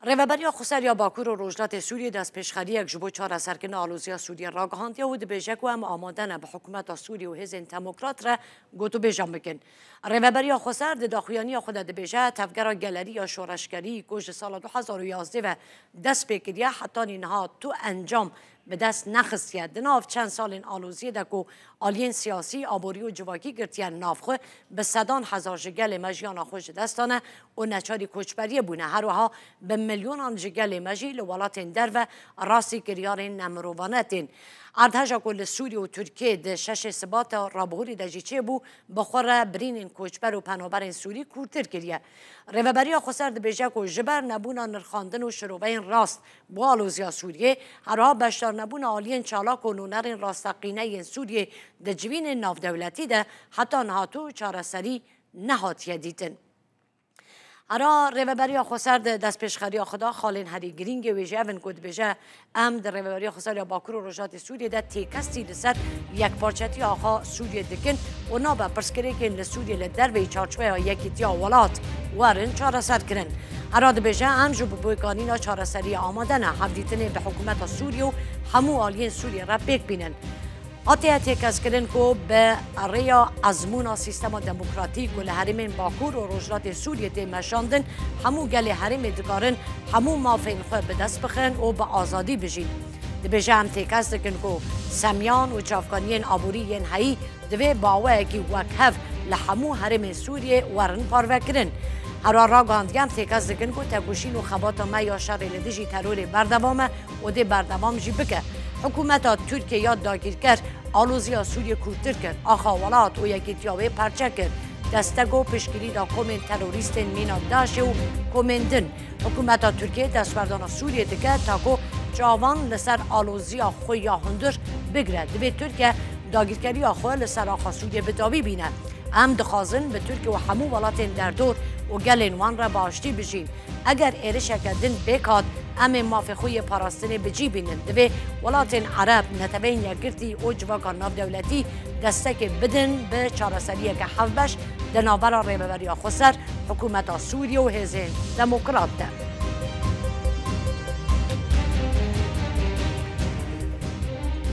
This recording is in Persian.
ریوبریا خسریا باکور و روجلات سوریه دست پیشخری یک جبو چهار سرکن آلوزیا سوریه را گهاندی و دبیجک و هم آمادن به حکومت سوریه و حزب دموکرات را گوتو بیجام بکن. ریوبریا خسر داخویانی خود دبیجه تفگر گلری یا شورشگری کش سال 2011 و دست بکریه حتی اینها تو انجام به دست نخستیه دناف چند سال این آلوزیه دکو آلین سیاسی آبوری و جواکی گرتیان نافخو به صدان هزار جگل مجیان خوش دستانه و نچاری کوچبری بونه هر وها به میلیون جگل مجی لولات در و راسی کریار نمروانتین اردهجا کل سوریه و ترکیه ده شش سبات رابهوری دجیچه بو بخور برین کوچبر و پنابر سوری کورتر کریه ریوبریا خسر ده بیجک و جبر نبونا نرخاندن و شروعین راست بو آلوزیا سوریه هرها بشتر نبون آلین چالاک و نونرین راستقینه سوریه ده جوین ناف دولتی ده حتی نهاتو چارسری نهاتیه دیتن. هرا ریوبریا خسر دست پیشخری خدا خالین هری گرینگ ویژه اون کد بیجه ام در ریوبریا خسر یا باکور و روجات سوریه ده تیکستی لسر یک پارچتی آخا سوریه دکن و نابه پرسکری که لسوریه لدر وی چارچوه یکی تیا ولات وارن چاره سر کرن. هرا ده بیجه ام جو بویکانینا چاره سری آماده نه هفدیتنه به حکومت سوریه و همو آلین سوریه را بیک بینن. آتیا تکس کردن که به ریا ازمونا سیستم دموکراتیک و لحرم باکور و روجلات سوریه تیمشاندن همو گل حرم دکارن همو مافین خود به دست بخن و به آزادی بجین. دبیجه هم تکس کردن که سمیان و چافکانین آبوری هایی دوی باوه که وکهف لحمو حرم سوریه ورن پارو کردن. هر را گاندیم تکس کردن که تکوشین و خبات ما یا شر لدیجی ترور بردوامه و ده بردوام جی بکه. حکومت ترکیه یاد داگیر کرد آلوزیا سوریه کورتر کرد آخا ولات و یکی تیاوه پرچه کرد دستگو پشکیلی دا کومن تروریست مینا داشه و کومندن حکومت ترکیه دستوردان سوریه دکه تا که جوان لسر آلوزیا خوی یا هندر بگرد به ترکیه داگیرکری آخوه لسر آخا سوریه بداوی بینه هم دخوازن به ترکیه و همو ولات در دور و گلین وان را باشتی بجین اگر ایرش کردن بکاد ام موافقوی پاراستن بجی بینن دوی ولات عرب نتوین یکرتی و جواکان ناف دولتی دستک بدن به چارسریه که حوبش دناورا ریوبریا خسر حکومت سوریه و حزب دموکرات ده.